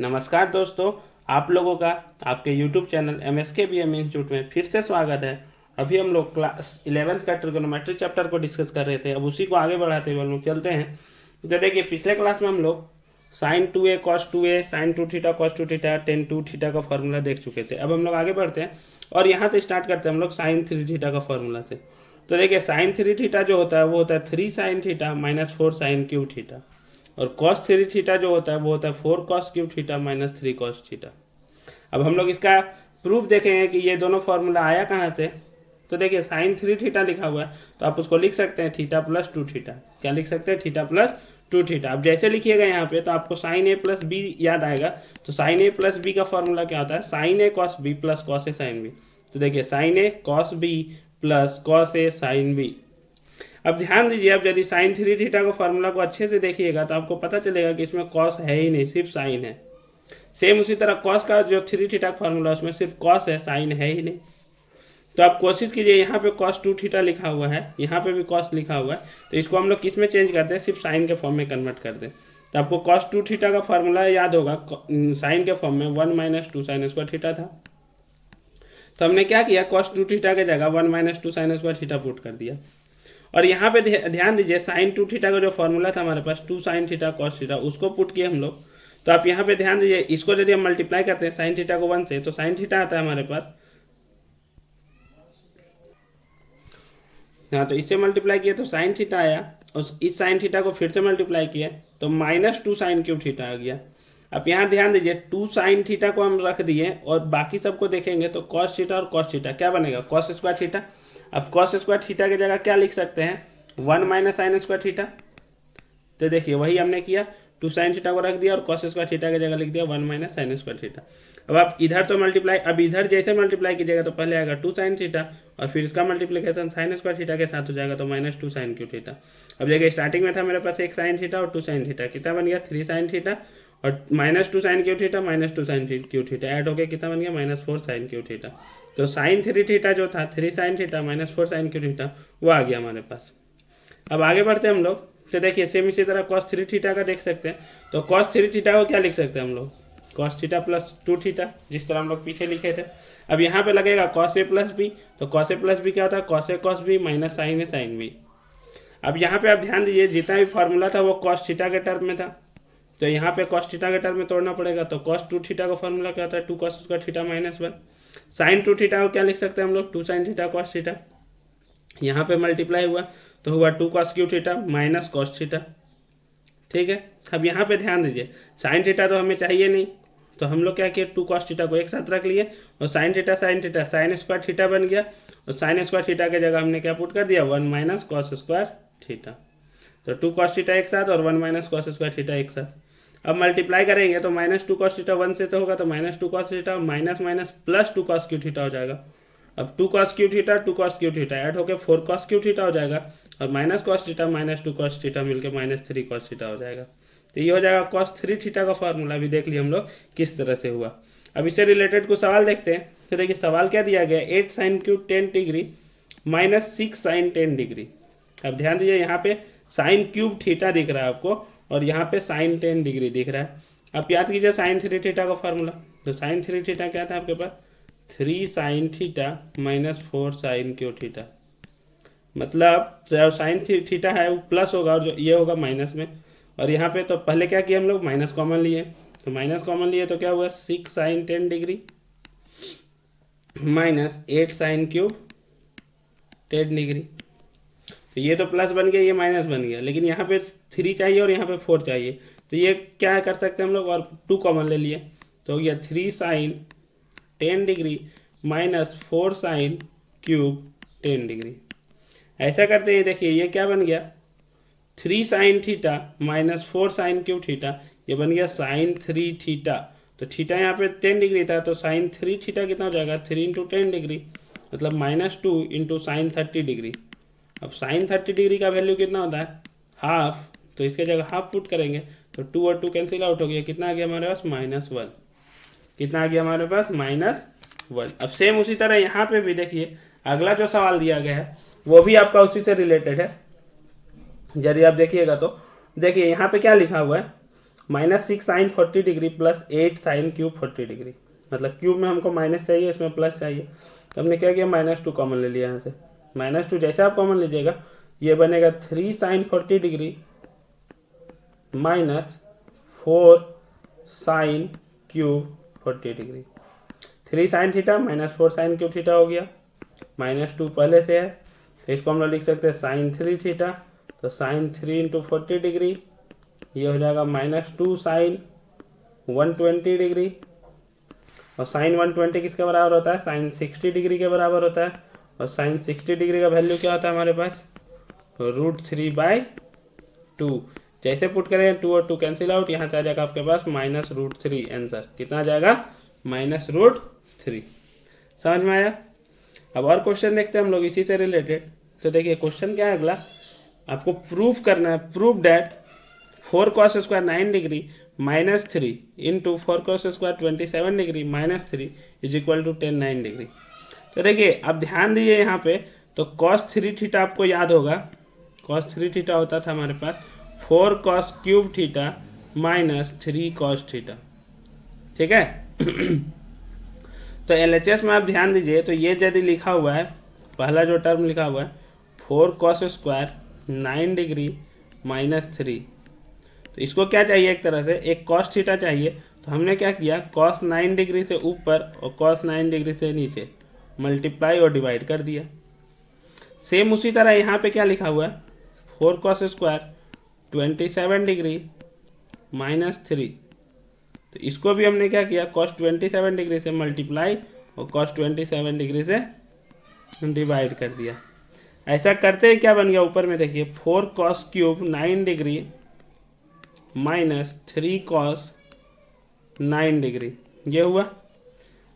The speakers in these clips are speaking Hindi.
नमस्कार दोस्तों, आप लोगों का आपके YouTube चैनल MSKBM इंस्टीट्यूट में फिर से स्वागत है। अभी हम लोग क्लास 11th का ट्रिगोनोमेट्री चैप्टर को डिस्कस कर रहे थे। अब उसी को आगे बढ़ाते हुए हम लोग चलते हैं। तो देखिए, पिछले क्लास में हम लोग sine 2a cos 2a sine 2 theta cos 2 theta tan 2 theta का फॉर्मूला देख चुके थे। अब हम लोग आगे बढ़ते हैं और यहाँ से स्टार्ट करते हैं हम लोग साइन 3 थीटा का फॉर्मूला से। तो देखिए, साइन 3 थीटा जो होता है वो होता है 3 sine theta minus 4 sine cube theta, और cos 3 थीटा जो होता है वो होता है 4 cos cube theta minus 3 cos theta. अब हम लोग इसका प्रूफ देखेंगे कि ये दोनों फॉर्मूला आया कहाँ से। तो देखिए, साइन 3 थीटा लिखा हुआ है तो आप उसको लिख सकते हैं थीटा प्लस 2 थीटा। क्या लिख सकते हैं? Theta plus 2 theta. अब जैसे लिखिएगा यहाँ पे तो आपको साइन ए प्लस बी याद आएगा। तो साइन ए प्लस बी का फॉर्मूला क्या होता है? Sine A cos B plus cos A sine B. तो देखिए, sign A cos B plus cos A sine B. अब ध्यान दीजिए, अब यदि साइन 3 थीटा का फॉर्मूला को अच्छे से देखिएगा तो आपको पता चलेगा कि इसमें कॉस है ही नहीं, सिर्फ साइन है। सेम उसी तरह कॉस का जो 3 थीटा का फॉर्मूला उसमें सिर्फ कॉस है, साइन है ही नहीं। तो आप कोशिश कीजिए, यहाँ पे कॉस 2 थीटा लिखा हुआ है, यहाँ पे भी कॉस लिखा हुआ है, तो इसको हम लोग किस में चेंज करते हैं? सिर्फ साइन के फॉर्म में कन्वर्ट कर दें। तो आपको कॉस 2 थीटा का फॉर्मूला याद होगा, साइन के फॉर्म में 1 माइनस 2 साइन स्क्वायर थीटा था। तो हमने क्या किया, कॉस 2 थीटा की जगह 1 minus 2 sine square theta put कर दिया। और यहाँ पे ध्यान दीजिए, साइन 2 थीटा का जो फॉर्मूला था हमारे पास 2 साइन थीटा कॉस थीटा, उसको पुट किए हम लोग। तो आप यहाँ पे ध्यान दीजिए, इसको यदि हम मल्टीप्लाई करते हैं साइन थीटा को 1 से, तो साइन थीटा आता है हमारे पास, हाँ, तो इससे मल्टीप्लाई किए तो साइन थीटा आया, और इस साइन थीटा को फिर से मल्टीप्लाई किए तो माइनस 2 साइन क्यूब थीटा आ गया। अब यहाँ ध्यान दीजिए, 2 साइन थीटा को हम रख दिए और बाकी सबको देखेंगे तो कॉस थीटा और कॉस थीटा क्या बनेगा? Cos square theta. अब कॉस स्क्वायर थीटा की जगह क्या लिख सकते हैं? 1 माइनस साइन स्क्वायर थीटा। तो देखिए, वही हमने किया, 2 साइन थीटा को रख दिया और कॉस स्क्वायर थीटा की जगह लिख दिया 1 माइनस साइन स्क्वायर थीटा। अब आप इधर तो मल्टीप्लाई, अब इधर जैसे मल्टीप्लाई कीजिएगा तो पहले आएगा 2 साइन थीटा और फिर इसका मल्टीप्लीकेशन साइन स्क्वायर थीटा के साथ हो जाएगा तो माइनस 2 साइन क्यू थीटा। अब देखिए, स्टार्टिंग में था मेरे पास 1 साइन थीटा और 2 साइन थीटा, कितना बन गया? 3 साइन थीटा, और minus 2 sine cube theta minus 2 sine cube theta add हो गया, कितना बन गया? Minus 4 sine cube theta. तो साइन 3 थीटा जो था 3 sine theta minus 4 sine cube theta वो आ गया हमारे पास। अब आगे बढ़ते हैं हम लोग। तो देखिए, सेम इसी तरह cos 3 थीटा का देख सकते हैं। तो cos 3 थीटा को क्या लिख सकते हैं हम लोग? cos थीटा प्लस 2 थीटा, जिस तरह हम लोग पीछे लिखे थे। अब यहाँ पे लगेगा cos a प्लस बी, तो cos a प्लस बी क्या होता है? cos a cos b minus sine a sine b। अब यहाँ पे आप ध्यान दीजिए, जितना भी फॉर्मूला था वो cos थीटा के टर्म में था, तो यहाँ पे cos थीटा के टर्म में तोड़ना पड़ेगा। तो cos 2 थीटा का फॉर्मूला क्या होता है? 2 cos square theta minus 1। Sine 2 theta को क्या लिख सकते हैं हम लोग? 2 साइन थीटा cos थीटा। यहाँ पे मल्टीप्लाई हुआ तो हुआ 2 cos cube theta minus cos theta. ठीक है। अब यहाँ पे ध्यान दीजिए, साइन थीटा तो हमें चाहिए नहीं, तो हम लोग क्या किए? 2 cos थीटा को एक साथ रख लिए और sign theta sine square theta बन गया, और साइन स्क्वायर थीटा की जगह हमने क्या पुट कर दिया? 1 माइनस कॉस स्क्वायर थीटा। तो 2 cos थीटा एक साथ और 1 माइनस कॉस स्क्वायर थीटा एक साथ। अब मल्टीप्लाई करेंगे तो माइनस 2 cos थीटा 1 से तो होगा, तो minus 2 cos theta minus minus plus 2 cos cube theta हो जाएगा। अब 2 cos cube theta 2 cos cube theta add होकर 4 cos क्यू थीटा हो जाएगा, और minus cos theta minus 2 cos theta मिलकर माइनस 3 cos थीटा हो जाएगा। तो ये हो जाएगा cos 3 थीटा का फॉर्मूला। भी देख लिए हम लोग किस तरह से हुआ। अब इससे रिलेटेड कुछ सवाल देखते हैं। तो देखिए, सवाल क्या दिया गया? 8 sine cube 10 degree minus 6 sine 10 degree. अब ध्यान दीजिए, यहाँ पे साइन क्यूब थीटा दिख रहा है आपको और यहाँ पे साइन 10 डिग्री दिख रहा है। आप याद कीजिए साइन 3 थीटा का फॉर्मूला। तो साइन 3 थीटा क्या था आपके पास? 3 sine theta minus 4 sine cube theta. मतलब जो साइन थीटा है वो प्लस होगा और जो ये होगा माइनस में। और यहाँ पे तो पहले क्या किया हम लोग? माइनस कॉमन लिए। तो माइनस कॉमन लिए तो क्या हुआ? 6 sine 10 degree minus 8 sine cube 10 degree. तो ये तो प्लस बन गया, ये माइनस बन गया, लेकिन यहाँ पे 3 चाहिए और यहाँ पे 4 चाहिए। तो ये क्या कर सकते हैं हम लोग? और 2 कॉमन ले लिए तो हो गया 3 sine 10 degree minus 4 sine cube 10 degree. ऐसा करते हैं, देखिए ये क्या बन गया? 3 sine theta minus 4 sine cube theta, ये बन गया साइन 3 थीटा। तो थीटा यहाँ पे 10 डिग्री था, तो साइन 3 थीटा कितना हो जाएगा? 3 इंटू 10 डिग्री, मतलब माइनस 2 इंटू साइन 30 डिग्री। अब साइन 30 डिग्री का वैल्यू कितना होता है? हाफ। तो इसके जगह हाफ पुट करेंगे तो 2 और 2 कैंसिल आउट हो गया, कितना आ गया हमारे पास? -1। कितना आ गया हमारे पास? -1। अब सेम उसी तरह यहाँ पे भी देखिए, अगला जो सवाल दिया गया है वो भी आपका उसी से रिलेटेड है। यदि आप देखिएगा तो देखिए, यहाँ पे क्या लिखा हुआ है? -6 sine 40 degree plus 8 sine cube 40 degree, मतलब क्यूब में हमको माइनस चाहिए, इसमें प्लस चाहिए, तो हमने क्या किया -2 कॉमन ले लिया यहाँ से। -2 जैसे आप कॉमन लीजिएगा ये बनेगा 3 sine 40 degree -4 sine cube 40 degree. 3 sine theta -4 sine cube theta हो गया, -2 पहले से है तो इसको हम लोग लिख सकते हैं साइन 3 थीटा, तो साइन 3 इंटू 40 डिग्री ये हो जाएगा -2 साइन 120 डिग्री, और साइन 120 किसके बराबर होता है, साइन 60 डिग्री के बराबर होता है, और साइन 60 डिग्री का वैल्यू क्या होता है हमारे पास, √3/2। जैसे पुट करेंगे 2 और 2 कैंसिल आउट, यहाँ से आ जाएगा आपके पास -√3 आंसर। कितना आ जाएगा, -√3। समझ में आया। अब और क्वेश्चन देखते हैं हम लोग इसी से रिलेटेड। तो देखिए क्वेश्चन क्या है अगला, आपको प्रूफ करना है, proof that 4 cos square 9 degree -3 into 4 cos square 27 degree -3 is equal to 10 9 degree. तो देखिए अब ध्यान दीजिए यहाँ पे, तो cos 3 थीटा आपको याद होगा, cos 3 थीटा होता था हमारे पास 4 cos cube theta -3 cos theta, ठीक है। तो LHS में आप ध्यान दीजिए, तो ये यदि लिखा हुआ है, पहला जो टर्म लिखा हुआ है 4 cos स्क्वायर 9 डिग्री -3, तो इसको क्या चाहिए, एक तरह से एक cos थीटा चाहिए, तो हमने क्या किया, cos 9 डिग्री से ऊपर और cos 9 डिग्री से नीचे मल्टीप्लाई और डिवाइड कर दिया। सेम उसी तरह यहाँ पे क्या लिखा हुआ है 4 cos स्क्वायर 27 डिग्री -3, तो इसको भी हमने क्या किया, cos 27 डिग्री से मल्टीप्लाई और cos 27 डिग्री से डिवाइड कर दिया। ऐसा करते ही क्या बन गया, ऊपर में देखिए 4 cos cube 9 degree -3 cos 9 degree, ये हुआ।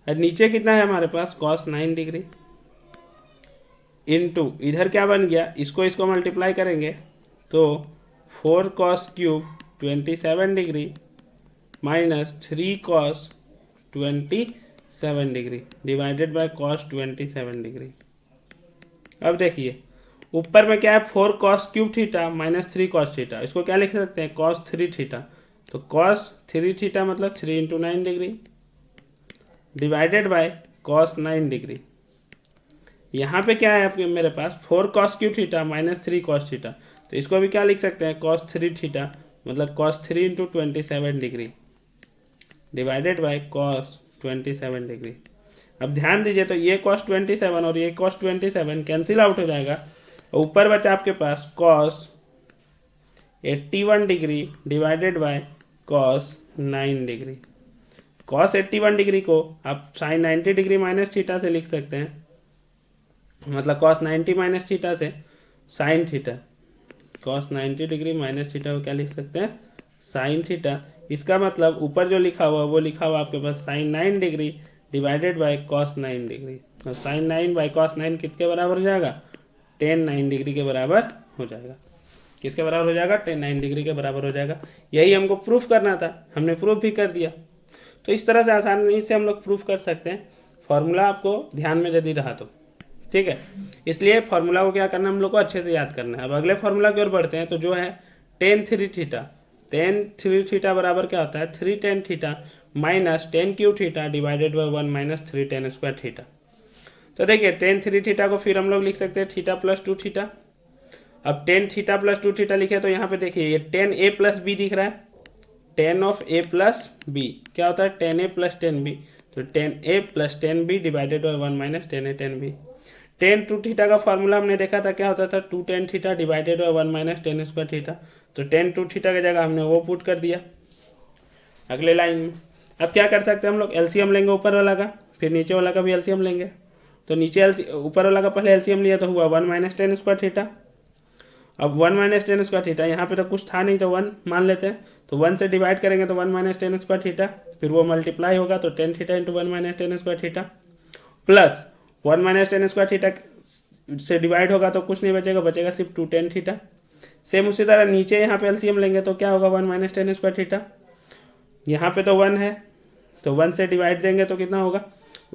और नीचे कितना है हमारे पास, cos 9 डिग्री इनटू इधर क्या बन गया, इसको मल्टीप्लाई करेंगे तो 4 cos cube 27 degree -3 cos 27 degree divided bye cos 27 degree. अब देखिए ऊपर में क्या है, 4 cos cube theta -3 cos theta, इसको क्या लिख सकते हैं, cos 3 थीटा, तो cos 3 थीटा मतलब 3 into 9 degree divided bye cos 9 degree. यहाँ पे क्या है आपके मेरे पास 4 cos cube theta -3 cos theta, तो इसको भी क्या लिख सकते हैं, cos 3 थीटा मतलब cos 3 into 27 degree divided bye cos 27 degree. अब ध्यान दीजिए, तो ये cos 27 और ये cos 27 कैंसिल आउट हो जाएगा, ऊपर बचा आपके पास cos 81 degree divided bye cos 9 degree. cos 81 degree को आप sin 90 डिग्री माइनस थीटा से लिख सकते हैं, मतलब cos 90 माइनस थीटा से sin theta, cos 90 degree minus theta को क्या लिख सकते हैं, sin थीटा। इसका मतलब ऊपर जो लिखा हुआ वो लिखा हुआ आपके पास sin 9 degree divided bye cos 9 degree, और sin 9 बाय cos 9 किसके बराबर हो जाएगा, tan 9 डिग्री के बराबर हो जाएगा। किसके बराबर हो जाएगा, tan 9 डिग्री के बराबर हो जाएगा। यही हमको प्रूफ करना था, हमने प्रूफ भी कर दिया। तो इस तरह से आसानी से हम लोग प्रूफ कर सकते हैं, फॉर्मूला आपको ध्यान में यदि रहा तो, ठीक है। इसलिए फॉर्मूला को क्या करना, हम लोग को अच्छे से याद करना है। अब अगले फॉर्मूला की ओर बढ़ते हैं, तो जो है tan 3 थीटा, tan 3 थीटा बराबर क्या होता है, 3 tan theta minus tan cube theta divided by 1 minus 3 tan square theta. तो देखिए tan 3 थीटा को फिर हम लोग लिख सकते हैं थीटा प्लस 2 थीटा। अब tan थीटा प्लस 2 थीटा लिखे तो यहाँ पे देखिए ये tan a प्लस बी दिख रहा है, tan of a plus B क्या होता है, tan a plus tan b, तो tan a plus tan b divided by 1 minus tan a tan b। tan 2 theta का फॉर्मूला हमने देखा था, क्या होता था, 2 tan theta divided by 1 minus tan square theta, तो tan 2 थीटा की जगह हमने वो पुट कर दिया अगले लाइन में। अब क्या कर सकते हैं हम लोग, एलसीएम लेंगे ऊपर वाला का, फिर नीचे वाला का भी एलसीएम लेंगे। तो नीचे ऊपर वाला का पहले एलसीएम लिया तो हुआ 1 माइनस tan स्क्वायर थीटा। अब 1 माइनस tan स्क्वायर थीटा, यहाँ पे तो कुछ था नहीं तो 1 मान लेते हैं, तो 1 से डिवाइड करेंगे तो 1 माइनस tan स्क्वायर थीटा, फिर वो मल्टीप्लाई होगा तो tan theta into 1 minus tan square theta, plus 1 minus tan square theta से डिवाइड होगा तो कुछ नहीं बचेगा, बचेगा सिर्फ 2 tan थीटा। सेम उसी तरह नीचे यहाँ पे एलसीएम लेंगे तो क्या होगा, 1 माइनस tan स्क्वायर थीटा, यहाँ पे तो 1 है तो 1 से डिवाइड देंगे तो कितना होगा,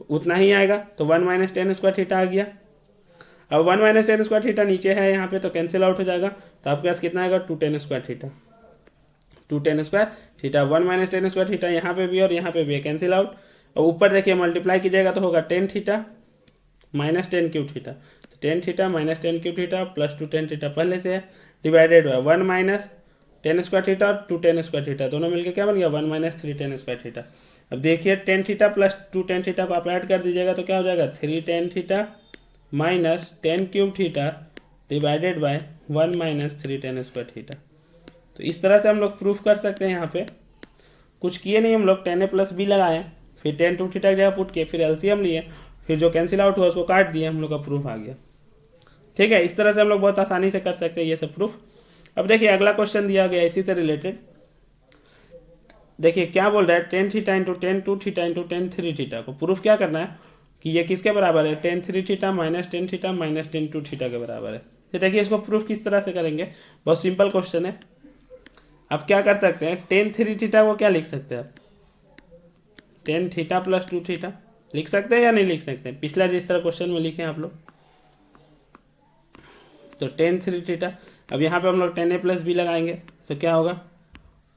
उतना ही आएगा, तो 1 माइनस tan स्क्वायर थीटा आ गया। अब 1 माइनस tan स्क्वायर थीटा नीचे है यहाँ पे तो कैंसिल आउट हो जाएगा, तो आपके पास कितना आएगा, 2 tan square theta two tan square theta, 1 minus tan square theta यहाँ पे भी और यहाँ पे भी कैंसिल आउट। और ऊपर देखिए मल्टीप्लाई कीजिएगा तो होगा tan theta minus tan cube theta, तो tan theta minus tan cube theta plus two tan theta पहले से है, divided by 1 minus tan square theta और टू टेन स्क्वायर थीटा, दोनों मिलकर क्या बन गया 1 minus three tan square theta. अब देखिए tan theta plus two tan theta को आप ऐड कर दीजिएगा तो क्या हो जाएगा three tan theta minus tan cube theta divided by 1 minus three tan square theta. तो इस तरह से हम लोग प्रूफ कर सकते हैं। यहाँ पे कुछ किए नहीं हम लोग, टेन ए प्लस बी लगाए, फिर टेन टू थीटा की जगह पुट किए, फिर एलसीएम लिए, फिर जो कैंसिल आउट हुआ उसको काट दिए, हम लोग का प्रूफ आ गया। ठीक है, इस तरह से हम लोग बहुत आसानी से कर सकते हैं ये सब प्रूफ। अब देखिए अगला क्वेश्चन दिया गया इसी से रिलेटेड। देखिए क्या बोल रहा है, tan theta into tan two theta into tan three theta को प्रूफ क्या करना है कि ये किसके बराबर है, tan three theta minus tan two theta के बराबर है। तो देखिए इसको प्रूफ किस तरह से करेंगे, बहुत सिंपल क्वेश्चन है। आप क्या कर सकते हैं, टेन थ्री थीटा को क्या लिख सकते हैं आप, ten theta plus to theta लिख सकते हैं या नहीं लिख सकते हैं, पिछला जिस तरह क्वेश्चन में लिखे आप लोग। तो टेन थ्री थीटा, अब यहाँ पे हम लोग टेन ए प्लस बी लगाएंगे तो क्या होगा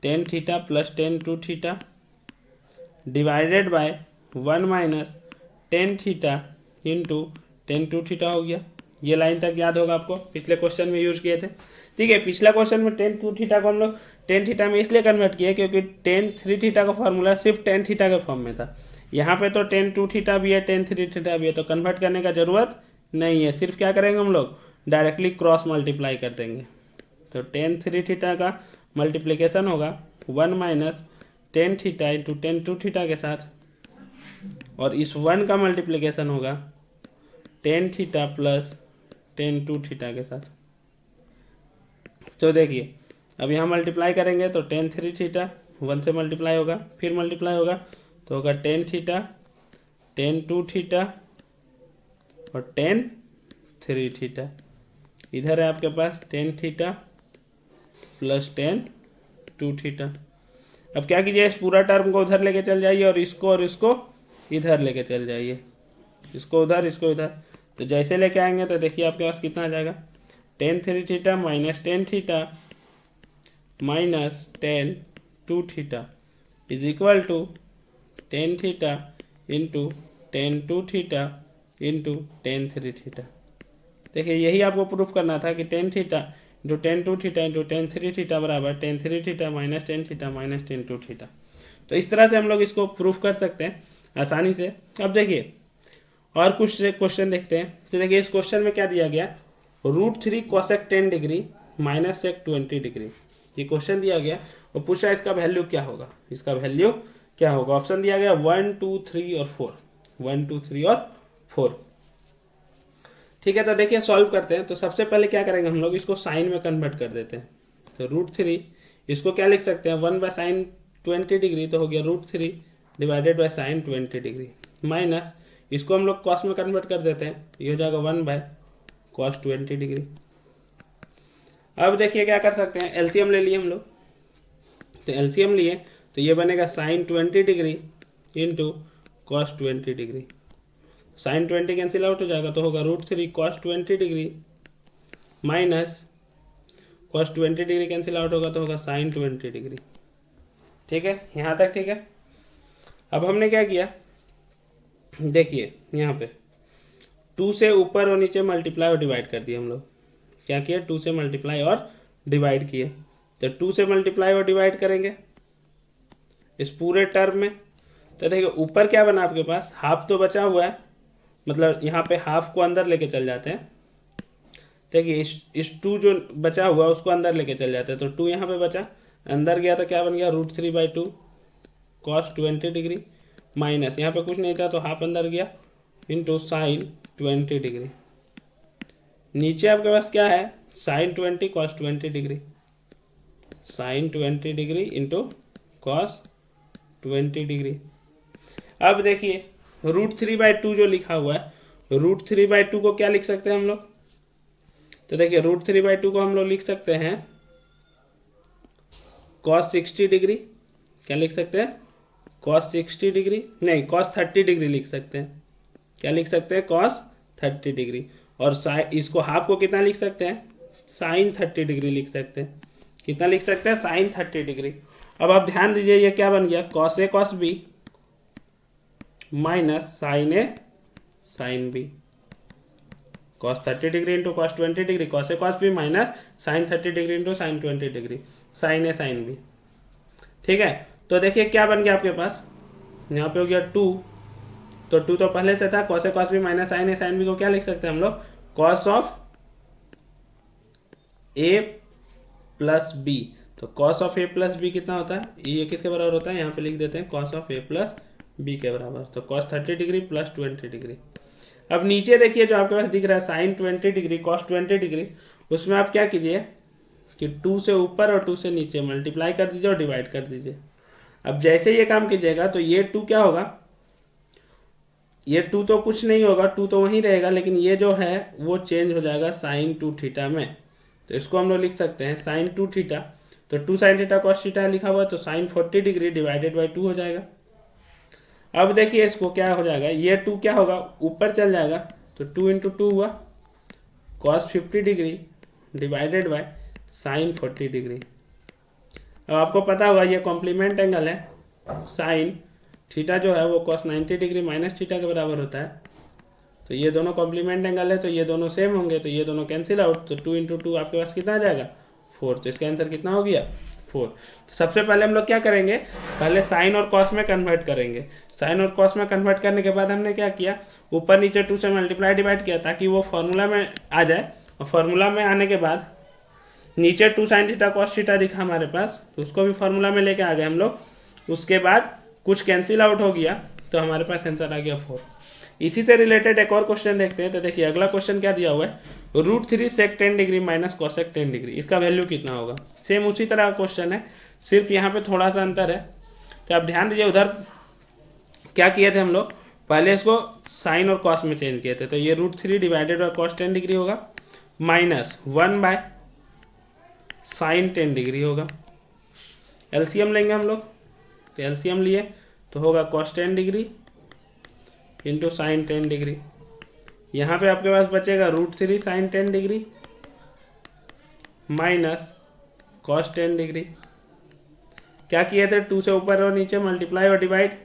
tan theta plus tan two theta divided by 1 minus tan theta into tan two theta हो गया। ये लाइन तक याद होगा आपको, पिछले क्वेश्चन में यूज किए थे। ठीक है, पिछला क्वेश्चन में टेन टू थीटा को हम लोग टेन थीटा में इसलिए कन्वर्ट किए क्योंकि टेन थ्री थीटा का फॉर्मूला सिर्फ टेन थीटा के फॉर्म में था। यहाँ पे तो टेन टू थीटा भी है, टेन थ्री थीटा भी है, तो कन्वर्ट करने का जरूरत नहीं है। सिर्फ क्या करेंगे हम लोग, डायरेक्टली क्रॉस मल्टीप्लाई कर देंगे। तो टेन थ्री थीटा का मल्टीप्लीकेशन होगा 1 minus tan theta into tan two theta के साथ, और इस 1 का मल्टीप्लीकेशन होगा tan theta plus tan two theta के साथ। तो देखिए अब यहाँ मल्टीप्लाई करेंगे तो टेन थ्री थीटा 1 से मल्टीप्लाई होगा, फिर मल्टीप्लाई होगा तो होगा tan theta tan two theta और टेन थ्री थीटा। इधर है आपके पास tan theta plus tan two theta. अब क्या कीजिए, इस पूरा टर्म को उधर लेके चल जाइए और इसको इधर लेके चल जाइए, इसको उधर इसको इधर। तो जैसे लेके आएंगे तो देखिए आपके पास कितना आ जाएगा, tan three theta minus tan theta minus tan two theta is equal to tan theta into tan two theta into tan three theta. देखिए यही आपको प्रूफ करना था कि tan theta into tan two theta into tan three theta बराबर tan three theta minus tan two theta. तो इस तरह से हम लोग इसको प्रूफ कर सकते हैं आसानी से। अब देखिए और कुछ क्वेश्चन देखते हैं। तो देखिए इस क्वेश्चन में क्या दिया गया, root three cosec 10 degree minus sec 20 degree, ये क्वेश्चन दिया गया और पूछा इसका वैल्यू क्या होगा, इसका वैल्यू क्या होगा। ऑप्शन दिया गया 1 2 3 और 4, 1 2 3 और 4। ठीक है, तो देखिए सॉल्व करते हैं। तो सबसे पहले क्या करेंगे हम लोग, इसको साइन में कन्वर्ट कर देते हैं। तो रूट थ्री इसको क्या लिख सकते हैं, 1 बाय साइन 20 डिग्री, तो हो गया root three divided by sine 20 degree, minus इसको हम लोग कॉस में कन्वर्ट कर देते हैं, ये हो जाएगा 1 बाय कॉस 20 डिग्री। अब देखिए क्या कर सकते हैं, एलसीएम ले लिए हम लोग। तो एलसीएम लिए तो ये बनेगा sine 20 degree into cos 20 degree. Sine 20 cancel out हो जाएगा तो होगा root three cos 20 degree minus cos 20 degree cancel out होगा तो होगा साइन 20 डिग्री। ठीक है, यहाँ तक ठीक है। अब हमने क्या किया, देखिए यहाँ पे 2 से ऊपर और नीचे मल्टीप्लाई और डिवाइड कर दिए हम लोग। क्या किया, 2 से मल्टीप्लाई और डिवाइड किए। तो 2 से मल्टीप्लाई और डिवाइड करेंगे इस पूरे टर्म में, तो देखिए ऊपर क्या बना आपके पास, हाफ तो बचा हुआ है, मतलब यहाँ पे हाफ को अंदर लेके चल जाते हैं। देखिए इस 2 जो बचा हुआ उसको अंदर लेके चल जाते हैं, तो 2 यहाँ पे बचा, अंदर गया तो क्या बन गया root three by two cos 20 degree minus यहाँ पे कुछ नहीं था तो हाफ अंदर गया इंटू साइन 20 डिग्री। नीचे आपके पास क्या है, sine 20 cos 20 degree, sine 20 degree into cos 20 degree. अब देखिए रूट थ्री बाई टू जो लिखा हुआ है, रूट थ्री बाई टू को क्या लिख सकते हैं हम लोग, तो देखिए रूट थ्री बाई टू को हम लोग लिख सकते हैं कॉस 60 डिग्री। क्या लिख सकते हैं, कॉस 60 डिग्री नहीं, कॉस 30 डिग्री लिख सकते हैं। क्या लिख सकते हैं, कॉस 30 डिग्री। और इसको हाफ को कितना लिख सकते हैं, साइन 30 डिग्री लिख सकते हैं। कितना लिख सकते हैं, साइन 30 डिग्री। अब आप ध्यान दीजिए ये क्या बन गया, cos A cos B minus sine A sine B, cos 30 degree into cos 20 degree, cos A cos B minus sine 30 degree into sine 20 degree, sine A sine B. ठीक है, तो देखिए क्या बन गया आपके पास, यहाँ पे हो गया 2, तो 2 तो पहले से था, cos A cos B minus sine A sine B को क्या लिख सकते हैं हम लोग, cos of A plus B. तो cos of A plus B कितना होता है, ये किसके बराबर होता है, यहाँ पे लिख देते हैं cos of A plus B के बराबर, तो कॉस 30 डिग्री प्लस 20 डिग्री। अब नीचे देखिए जो आपके पास दिख रहा है साइन 20 डिग्री कॉस 20 डिग्री, उसमें आप क्या कीजिए कि 2 से ऊपर और 2 से नीचे मल्टीप्लाई कर दीजिए और डिवाइड कर दीजिए। अब जैसे ये काम कीजिएगा तो ये 2 क्या होगा, ये 2 तो कुछ नहीं होगा, 2 तो वहीं रहेगा, लेकिन ये जो है वो चेंज हो जाएगा साइन 2 थीटा में। तो इसको हम लोग लिख सकते हैं साइन 2 थीटा, तो 2 साइन थीटा कॉस थीटा लिखा हुआ, तो साइन 40 डिग्री डिवाइडेड बाई 2 हो जाएगा। अब देखिए इसको क्या हो जाएगा, ये 2 क्या होगा, ऊपर चल जाएगा, तो 2 इंटू 2 हुआ cos 50 degree divided by sign 40 degree. अब आपको पता होगा ये कॉम्प्लीमेंट एंगल है, साइन थीटा जो है वो कॉस 90 डिग्री माइनस थीटा के बराबर होता है, तो ये दोनों कॉम्प्लीमेंट एंगल है, तो ये दोनों सेम होंगे, तो ये दोनों कैंसिल आउट, तो 2 इंटू 2 आपके पास कितना आ जाएगा, 4। तो इसका आंसर कितना हो गया, 4। तो सबसे पहले हम लोग क्या करेंगे, पहले साइन और कॉस में कन्वर्ट करेंगे। साइन और कॉस में कन्वर्ट करने के बाद हमने क्या किया, ऊपर नीचे 2 से मल्टीप्लाई डिवाइड किया ताकि वो फॉर्मूला में आ जाए, और फॉर्मूला में आने के बाद नीचे 2 साइन थीटा कॉस थीटा दिखा हमारे पास, तो उसको भी फॉर्मूला में लेके आ गए हम लोग। उसके बाद कुछ कैंसिल आउट हो गया, तो हमारे पास आंसर आ गया 4। इसी से रिलेटेड एक और क्वेश्चन देखते हैं। तो देखिए अगला क्वेश्चन क्या दिया हुआ है, √3 सेक 10 डिग्री माइनस कॉसेक 10 डिग्री, इसका वैल्यू कितना होगा। सेम उसी तरह का क्वेश्चन है, सिर्फ यहाँ पे थोड़ा सा अंतर है। तो आप ध्यान दीजिए, उधर क्या किए थे हम लोग, पहले इसको साइन और कॉस में चेंज किए थे, तो ये √3 डिवाइडेड बाई कॉस 10 डिग्री होगा माइनस 1 बाय साइन 10 डिग्री होगा। एलसीएम लेंगे हम लोग, तो एलसीएम लिए तो होगा cos 10 degree into sine 10 degree. यहाँ पे आपके पास बचेगा √3 sine 10 degree minus cos 10 degree. क्या किए थे, 2 से ऊपर और नीचे मल्टीप्लाई और डिवाइड,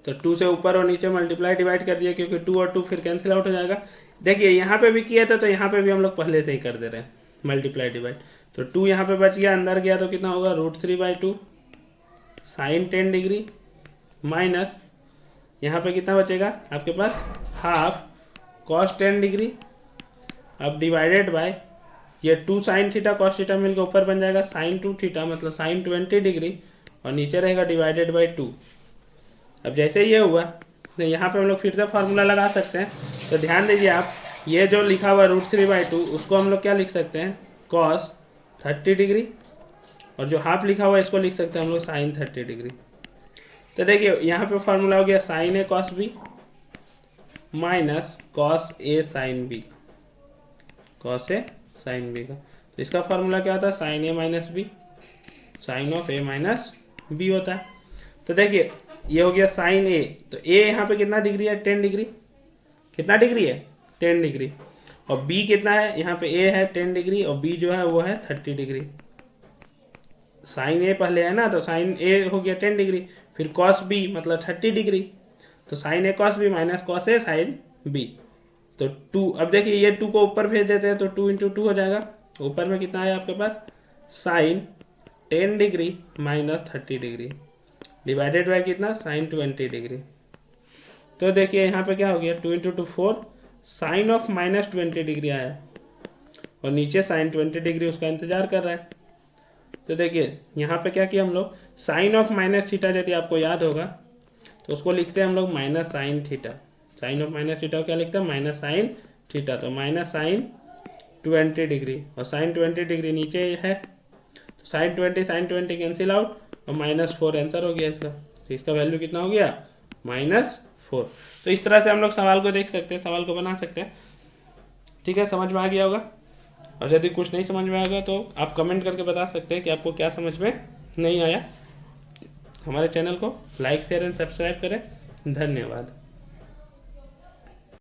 तो 2 से ऊपर और नीचे मल्टीप्लाई डिवाइड कर दिया, क्योंकि 2 और 2 फिर कैंसिल आउट हो जाएगा। देखिए यहाँ पे भी किए थे, तो यहाँ पे भी हम लोग पहले से ही कर दे रहे हैं मल्टीप्लाई डिवाइड, तो 2 यहाँ पे बच गया, अंदर गया तो कितना होगा, √3/2 साइन 10 डिग्री माइनस यहाँ पे कितना बचेगा आपके पास, हाफ कॉस 10 डिग्री, अब डिवाइडेड बाय ये 2 साइन थीटा कॉस थीटा मिलकर ऊपर बन जाएगा साइन 2 थीटा, मतलब साइन 20 डिग्री, और नीचे रहेगा डिवाइडेड बाई 2। अब जैसे ये हुआ तो यहाँ पे हम लोग फिर से फार्मूला लगा सकते हैं। तो ध्यान दीजिए आप, ये जो लिखा हुआ √3/2 उसको हम लोग क्या लिख सकते हैं, कॉस 30 डिग्री, और जो हाफ लिखा हुआ है इसको लिख सकते हैं हम लोग साइन 30 डिग्री। तो देखिए यहाँ पे फॉर्मूला हो गया sine A cos B minus cos A sine B, cos A sine B का। तो इसका फॉर्मूला क्या होता है, sine A minus B, sine of A minus B होता है। तो देखिए ये हो गया साइन ए, तो ए यहाँ पे कितना डिग्री है, 10 डिग्री, कितना डिग्री है, 10 डिग्री, और बी कितना है, यहाँ पे ए है 10 डिग्री और बी जो है वो है 30 डिग्री। साइन ए पहले है ना, तो साइन ए हो गया 10 डिग्री, फिर कॉस बी मतलब 30 डिग्री, तो sign A cos B minus cos A sine B, तो 2। अब देखिए ये 2 को ऊपर भेज देते हैं, तो 2 इंटू 2 हो जाएगा, ऊपर में कितना है आपके पास, sine 10 degree minus 30 degree divided by कितना, साइन 20 डिग्री। तो देखिए यहाँ पे क्या हो गया, 2 into 2 4, sine of minus 20 degree आया, और नीचे साइन 20 डिग्री उसका इंतजार कर रहा है। तो देखिए यहाँ पे क्या किया हम लोग, साइन ऑफ माइनस थीटा यदि आपको याद होगा तो उसको लिखते हैं हम लोग minus sine theta. Sine of minus theta क्या लिखते हैं, माइनस साइन थीटा, तो माइनस साइन 20 डिग्री, और साइन 20 डिग्री नीचे है, तो साइन 20 कैंसिल आउट, और -4 आंसर हो गया इसका। तो इसका वैल्यू कितना हो गया, -4। तो इस तरह से हम लोग सवाल को देख सकते हैं, सवाल को बना सकते हैं। ठीक है, समझ में आ गया होगा। और यदि कुछ नहीं समझ में आएगा तो आप कमेंट करके बता सकते हैं कि आपको क्या समझ में नहीं आया। हमारे चैनल को लाइक शेयर एंड सब्सक्राइब करें। धन्यवाद।